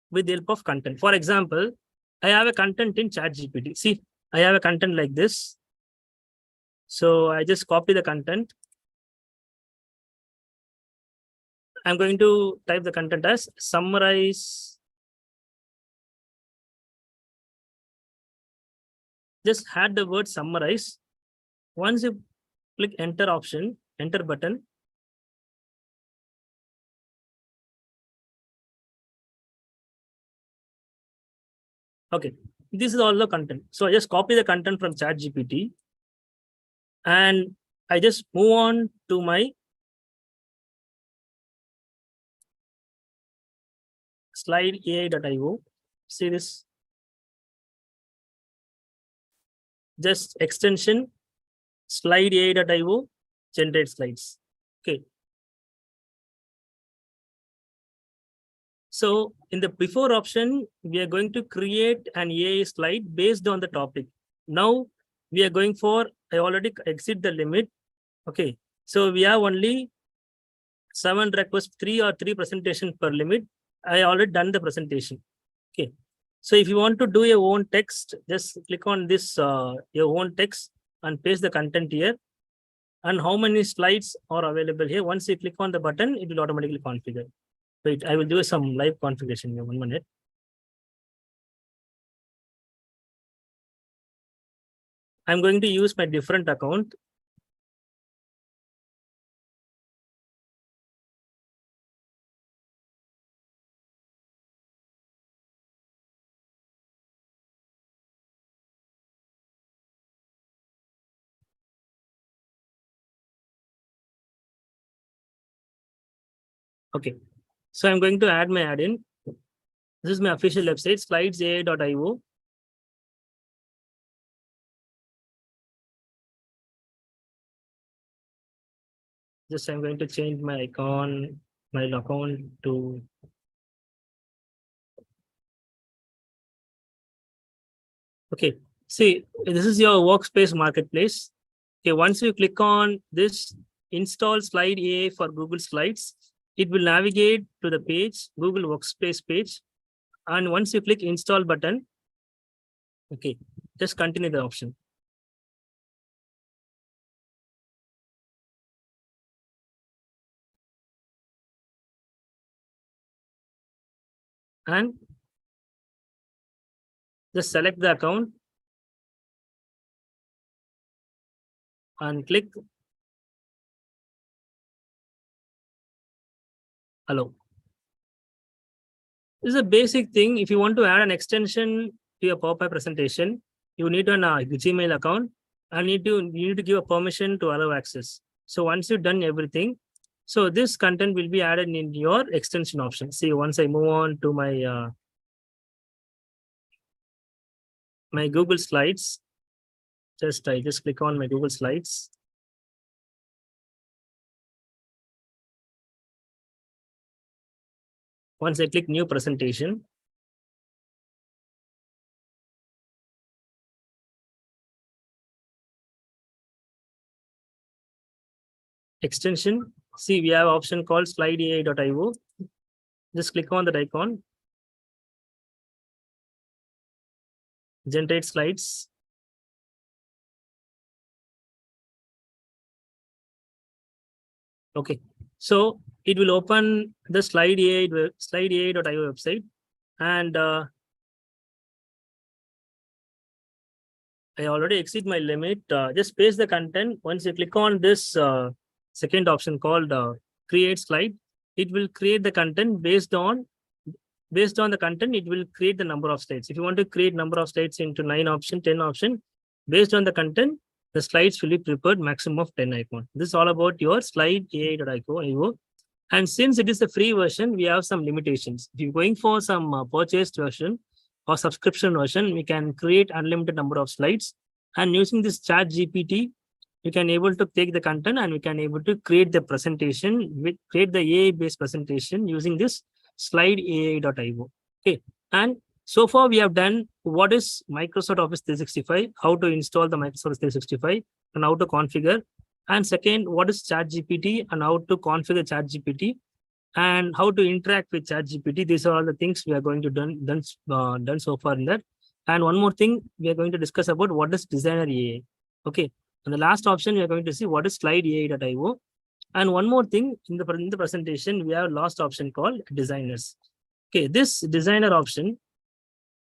with the help of content, for example, I have a content in Chat-GPT. See, I have a content like this. So I just copy the content. I'm going to type the content as summarize. Just add the word summarize. Once you click enter button. Okay, this is all the content. So I just copy the content from Chat-GPT, and I just move on to my slide AI.io. See this? Just extension slide AI.io, generate slides. Okay. So in the before option, we are going to create an AI slide based on the topic. Now we are going for, I already exceed the limit. Okay. So we have only 7 requests, 3 presentation per limit. I already done the presentation. Okay. So if you want to do your own text, just click on this, your own text, and paste the content here. And how many slides are available here. Once you click on the button, it will automatically configure. Wait, I will do some live configuration here. 1 minute. I'm going to use my different account. Okay, so I'm going to add my add-in. This is my official website, slidesai.io. Just I'm going to change my icon, my account to okay. See, this is your workspace marketplace. Okay, once you click on this install slide AI for Google Slides, it will navigate to the page, Google Workspace page. And once you click install button, okay, just continue the option. and just select the account and click allow. This is a basic thing. If you want to add an extension to your PowerPoint presentation, you need an Gmail account and you need to give a permission to allow access. So once you've done everything, so this content will be added in your extension option. See, once I move on to my my Google Slides, I just click on my Google Slides. Once I click new presentation, extension, see we have option called slide.ai.io. Just click on that icon, generate slides. Okay, so it will open the slide.ai.io website, and I already exceed my limit. Just paste the content. Once you click on this second option called create slide, it will create the content based on the content. It will create the number of slides. If you want to create number of slides into 9 option, 10 option, based on the content, the slides will be prepared maximum of 10 icon. This is all about your slide.ai.io. And since it is the free version, we have some limitations. If you're going for some purchased version or subscription version, we can create unlimited number of slides. And using this Chat-GPT, you can able to take the content and we can able to create the presentation, create the AI-based presentation using this slide.ai.io. Okay, and so far we have done what is Microsoft Office 365, how to install the Microsoft 365, and how to configure. And second, what is Chat-GPT and how to configure Chat-GPT, and how to interact with Chat-GPT. These are all the things we are going to done so far in that. And one more thing, we are going to discuss about what is Designer AI. Okay, and the last option we are going to see what is slide.ai.io. And one more thing, in the presentation, we have last option called designers. Okay, this designer option,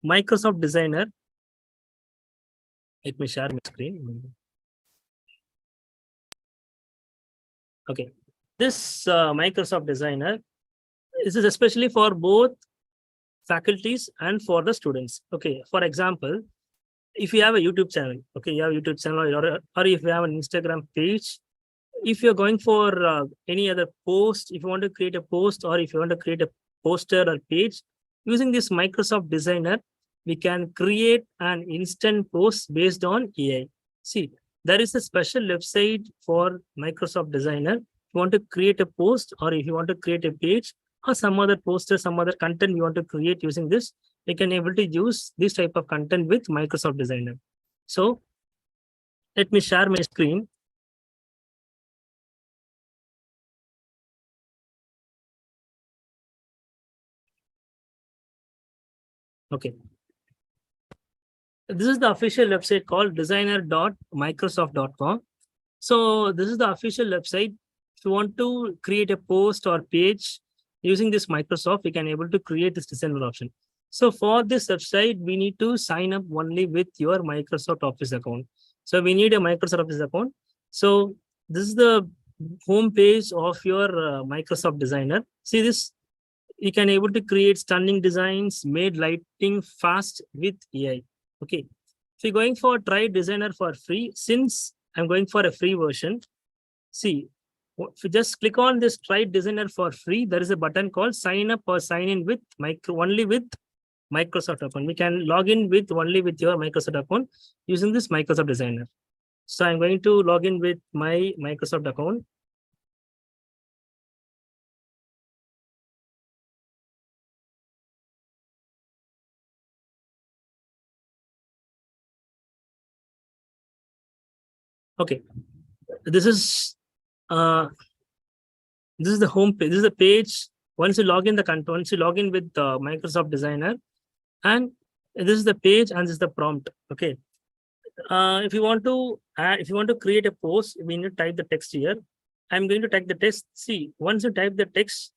Microsoft Designer. Let me share my screen. Okay, this Microsoft Designer, this is especially for both faculties and for the students. Okay, for example, if you have a YouTube channel, okay, you have a YouTube channel, or if you have an Instagram page, if you're going for any other post, if you want to create a post or if you want to create a poster or page, using this Microsoft Designer, we can create an instant post based on AI. See, there is a special website for Microsoft Designer. If you want to create a post or if you want to create a page or some other poster, some other content you want to create using this, we can able to use this type of content with Microsoft Designer. So let me share my screen. Okay. This is the official website called designer.microsoft.com. So this is the official website. If you want to create a post or page using this Microsoft, we can able to create this designer option. So for this website, we need to sign up only with your Microsoft Office account. So we need a Microsoft Office account. So this is the home page of your Microsoft Designer. See this, you can able to create stunning designs, made lighting fast with AI. Okay, if you're going for try Designer for free, since I'm going for a free version, see, if you just click on this try Designer for free, there is a button called sign up or sign in with only with Microsoft account. We can log in with only with your Microsoft account using this Microsoft Designer. So I'm going to log in with my Microsoft account. Okay, this is the home page. This is the page. Once you log in with Microsoft Designer, and this is the page and this is the prompt. Okay, if you want to create a post, we need to type the text here. I'm going to type the text. See, once you type the text,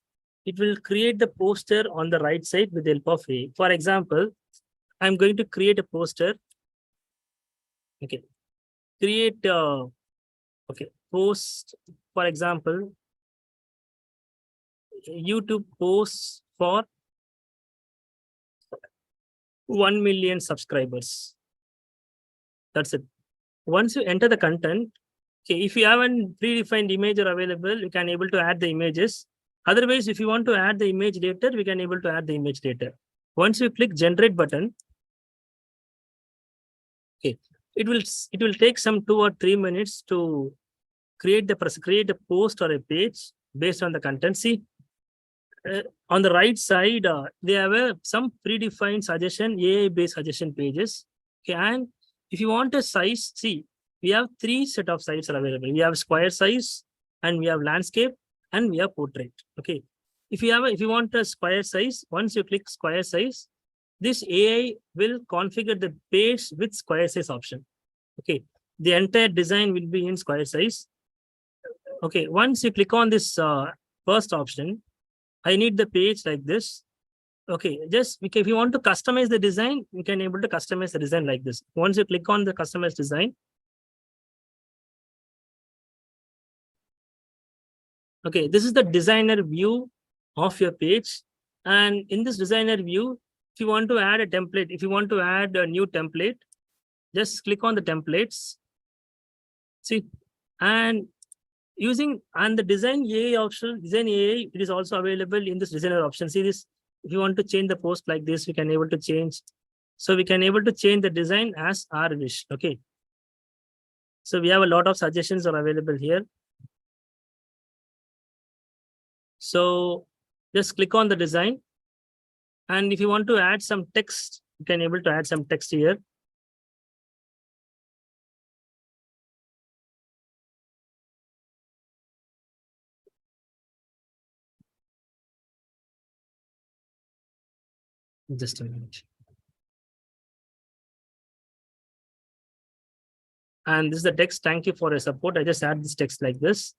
it will create the poster on the right side with the help of AI. For example, I'm going to create a poster. Okay, create post, for example, YouTube posts for 1 million subscribers. That's it. Once you enter the content, okay, if you have a predefined image are available, you can able to add the images. Otherwise, if you want to add the image later, we can able to add the image later. Once you click generate button, okay, it will take some 2 or 3 minutes to create a post or a page based on the content. See, on the right side, they have some predefined suggestion, AI-based suggestion pages. Okay, and if you want a size, see, we have 3 set of sizes are available. We have square size, and we have landscape, and we have portrait. Okay, if you want a square size, once you click square size, this AI will configure the page with square size option. Okay, the entire design will be in square size. Okay, once you click on this first option, I need the page like this. Okay, just if you want to customize the design, you can able to customize the design like this. Once you click on the customize design, okay, this is the designer view of your page. And in this designer view, if you want to add a template, if you want to add a new template, just click on the templates. See, and the design AI option, design AI, it is also available in this designer option. See this, if you want to change the post like this, we can able to change. So we can able to change the design as our wish. Okay. So we have a lot of suggestions are available here. So just click on the design. And if you want to add some text, you can able to add some text here. Just a minute. And this is the text. Thank you for your support. I just add this text like this.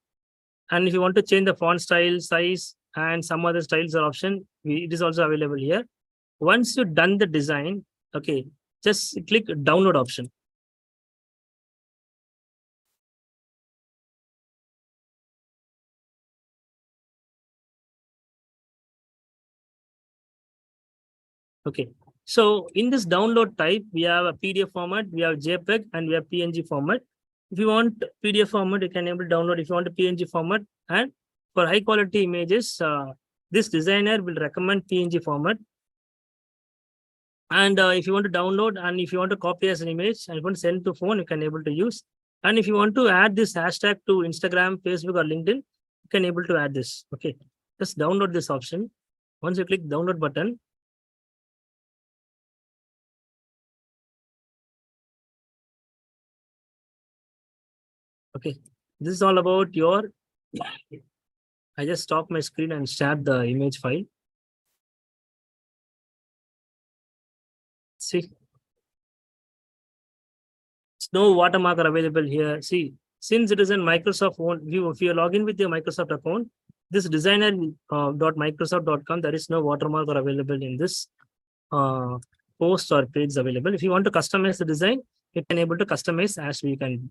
And if you want to change the font style, size, and some other styles or option, it is also available here. Once you've done the design, okay, just click download option. Okay, so in this download type, we have a PDF format, we have JPEG, and we have PNG format. If you want PDF format, you can able to download. If you want a PNG format, and for high quality images, this designer will recommend PNG format. And if you want to download, and if you want to copy as an image, and if you want to send to phone, you can able to use. And if you want to add this hashtag to Instagram, Facebook, or LinkedIn, you can able to add this. Okay, just download this option. Once you click download button, okay, this is all about your. I just stop my screen and share the image file. See, no watermark are available here. See, since it is in Microsoft own, if you log in with your Microsoft account, this designer.microsoft.com, there is no watermark are available in this post or page available. If you want to customize the design, you can able to customize as we can.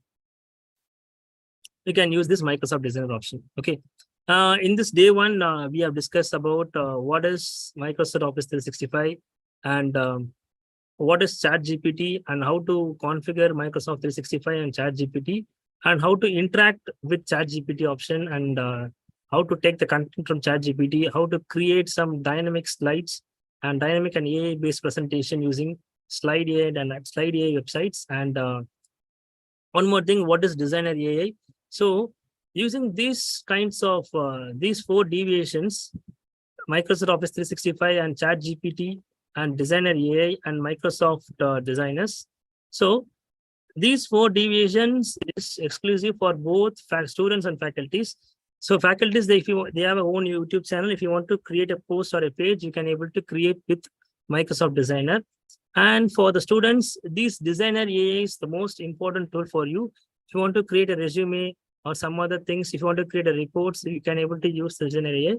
You can use this Microsoft Designer option. Okay. In this day one, we have discussed about what is Microsoft Office 365 and what is Chat-GPT and how to configure Microsoft 365 and Chat-GPT and how to interact with Chat-GPT option and how to take the content from Chat-GPT, how to create some dynamic slides and dynamic and AI-based presentation using Slide AI and Slide AI websites. And one more thing, what is Designer AI? So using these kinds of these 4 deviations, Microsoft Office 365 and Chat-GPT and Designer AI and Microsoft designers. So these 4 deviations is exclusive for both students and faculties. So faculties, they have a own YouTube channel. If you want to create a post or a page, you can able to create with Microsoft Designer. And for the students, this Designer AI is the most important tool for you. If you want to create a resume or some other things, if you want to create a reports, you can able to use the Designer AI.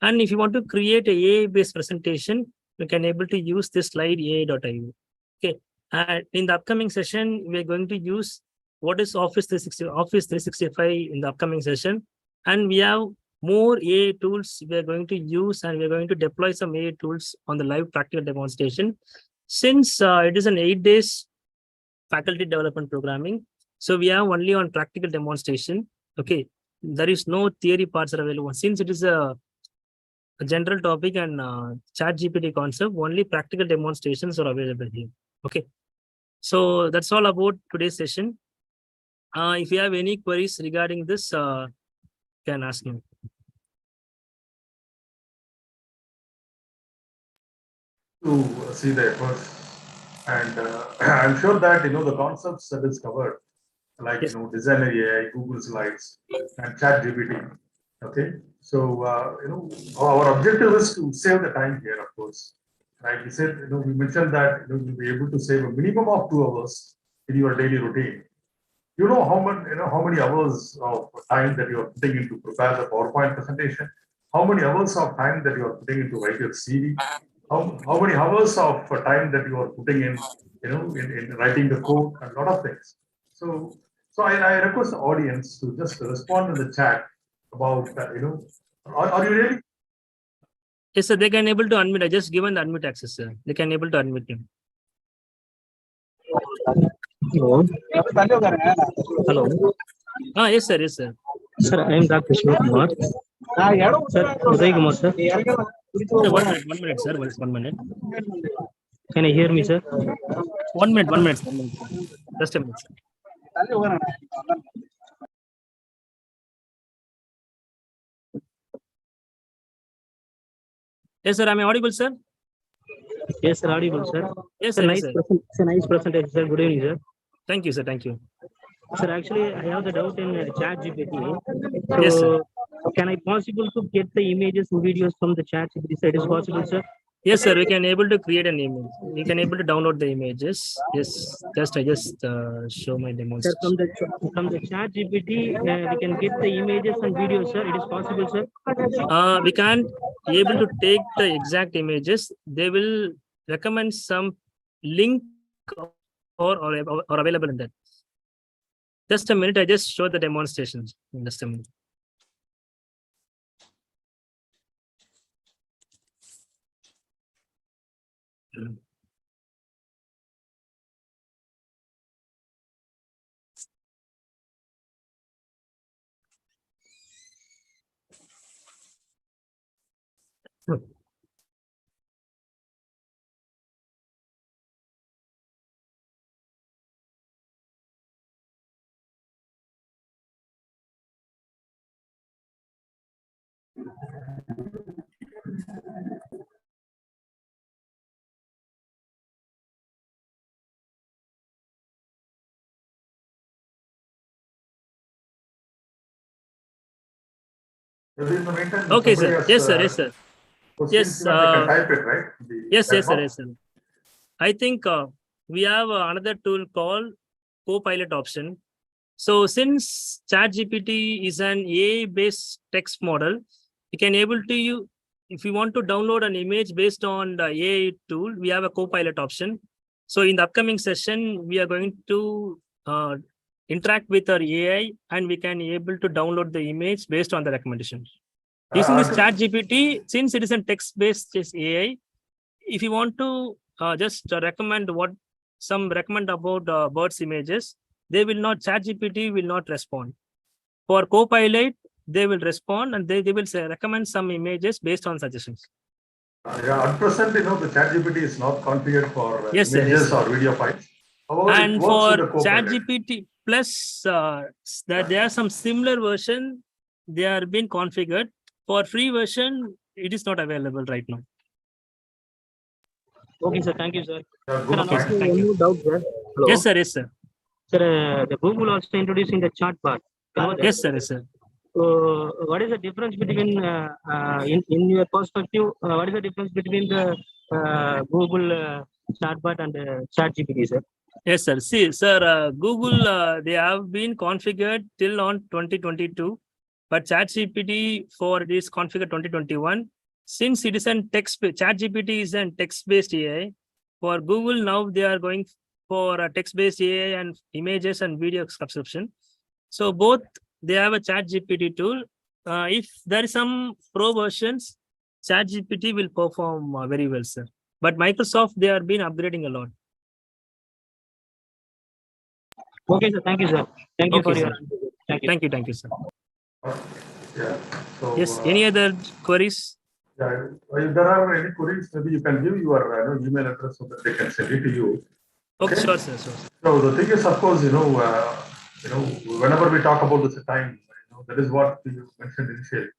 And if you want to create a AI-based presentation, you can able to use this slide AI.io. Okay. And in the upcoming session, we're going to use what is Office 365 in the upcoming session. And we have more AI tools we're going to use, and we're going to deploy some AI tools on the live practical demonstration. Since it is an 8 days faculty development programming, so we have only on practical demonstration. Okay. There is no theory parts are available. Since it is a general topic and Chat-GPT concept, only practical demonstrations are available here. Okay. So that's all about today's session. If you have any queries regarding this, can ask me. To see the efforts, and I'm sure that the concepts that is covered, like Yes. designer AI, Google Slides, and Chat-GPT. Okay, so our objective is to save the time here, of course. Like we said, we mentioned that you'll be able to save a minimum of 2 hours in your daily routine. You know how many hours of time that you are putting into prepare the PowerPoint presentation, how many hours of time that you are putting into write your CV, how many hours of time that you are putting in in writing the code, and a lot of things. So I request the audience to just respond in the chat about are you really? Yes, sir. They can able to unmute. I just given the unmute access, sir. They can able to unmute him. Hello. Hello. Yes, sir. Yes, sir. Sir, I am Dr. Shiv Kumar. Sir, Uday Kumar, sir. Sir, 1 minute, sir. 1 minute. Can you hear me, sir? 1 minute. 1 minute. 1 minute. Just a minute, sir. Yes, sir. Am I audible, sir? Yes, sir. Audible, sir. Yes, Sir, sir. nice, Yes, sir. it's a nice presentation, sir. Good evening, sir. Thank you, sir. Thank you. Sir, actually, I have the doubt in Chat-GPT. Yes, sir. So, can I possible to get the images and videos from the Chat-GPT? Sir, it is possible, sir? Yes, sir. We can able to create an image. We can able to download the images. Yes. I just show my Sir, demonstration. from the Chat-GPT, we can get the images and videos, sir. It is possible, sir? We can't able to take the exact images. They will recommend some link or available in that. Just a minute. I just show the demonstrations. Just a minute. In the meantime, Okay, somebody sir. has, Yes, sir. Yes, sir. questions, Yes, they can type it, right? Yes, Chat yes, sir. box. Yes, sir. I think we have another tool called Copilot option. So since Chat-GPT is an AI-based text model, you can able to you if you want to download an image based on the AI tool, we have a Copilot option. So in the upcoming session, we are going to interact with our AI, and we can able to download the image based on the recommendation. Using this Chat-GPT, since it is a text-based AI, if you want to just recommend recommend about birds images, they will not, Chat-GPT will not respond. For Copilot, they will respond, and they will recommend some images based on suggestions. At present, the Chat-GPT is not configured for Yes, images sir. or video files. However, And it works for with the Copilot. Chat-GPT plus, that there are some similar version, they are being configured. For free version, it is not available right now. Okay, sir. Thank you, sir. Good Sir, point. also Thank one you. more doubt, sir. Hello. Yes, sir. Yes, sir. Sir, the Google also introducing the chat bar. Yes, sir. Yes, sir. So, what is the difference between, in your perspective, what is the difference between the Google chatbot and Chat-GPT, sir? Yes, sir. See, sir, Google, they have been configured till on 2022. But ChatGPT for this configure 2021, since it is an text, ChatGPT is an text-based AI. For Google now they are going for a text-based AI and images and video subscription. So both they have a ChatGPT tool. If there is some pro versions, ChatGPT will perform very well, sir. But Microsoft, they are been upgrading a lot. Okay, sir. Thank you, sir. Thank you Okay, for your sir. answer. Thank you. Thank you, sir. Yeah. So, Yes, any other queries? yeah, if there are any queries, maybe you can give your email address so that they can send it to you. Okay, Okay. sure, sir. Sure. So the thing is, of course, whenever we talk about this time, that is what you mentioned initially.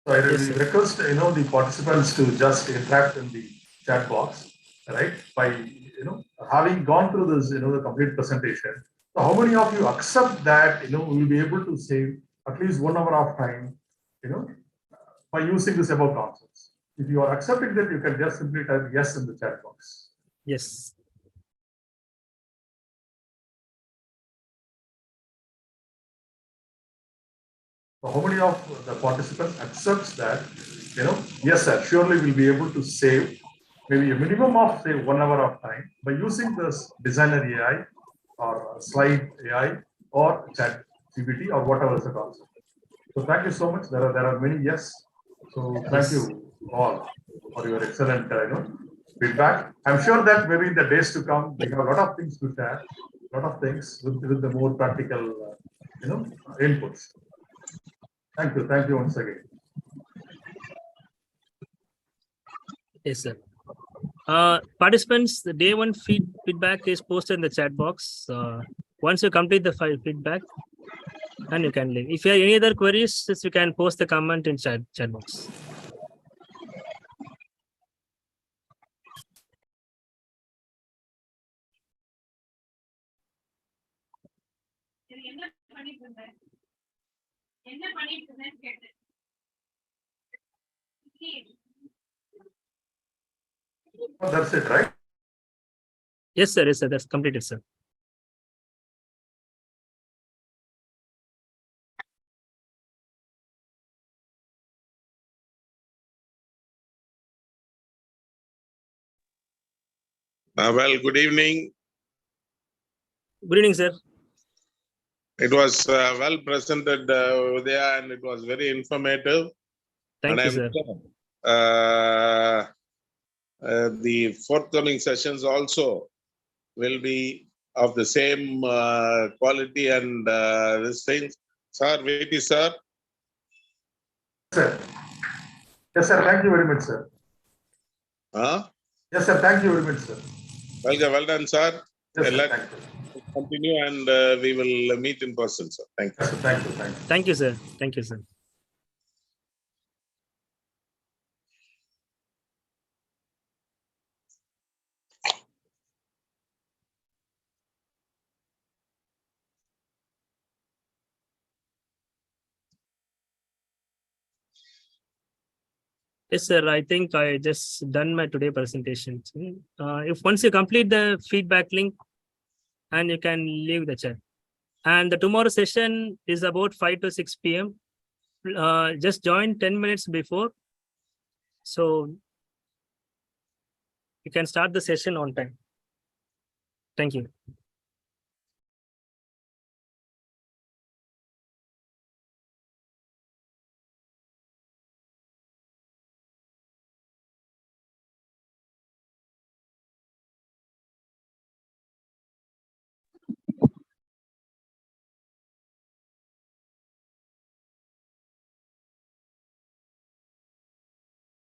So I Yes, sir. request, the participants to just interact in the chat box, right? By, having gone through this, the complete presentation. So how many of you accept that, we'll be able to save at least 1 hour of time, by using this above concepts? If you are accepting that, you can just simply type yes in the chat box. Yes. So how many of the participants accepts that, yes, sir, surely we'll be able to save maybe a minimum of, say, 1 hour of time by using this designer AI or slide AI or ChatGPT or whatever is the concept. So thank you so much. There are many yes. So thank you all for your excellent feedback. I'm sure that maybe in the days to come, we have a lot of things to share, a lot of things with the more practical, inputs. Thank you once again. Yes, sir. Participants, the day one feedback is posted in the chat box. Once you complete the feedback, and you can leave. If you have any other queries, you can post the comment in chat box. That's it, right? Yes, sir. Yes, sir. That's completed, sir. Well, good evening. Good evening, sir. It was well presented, Udaya, and it was very informative. Thank you, I'm sir. sure, the forthcoming sessions also will be of the same quality and this thing. Sir, Viti, sir. Sir. Yes, sir. Thank you very much, sir. Huh? Yes, sir. Thank you very much, sir. Well done, sir. Yes, sir. Let's Thank you. continue and we will meet in person, sir. Thank you. Yes, sir. Thank you. Thank you, sir. Thank you, sir. Yes, sir. I think I just done my today presentation. If once you complete the feedback link, and you can leave the chat. And the tomorrow session is about 5 to 6 p.m. Just join 10 minutes before, so you can start the session on time. Thank you.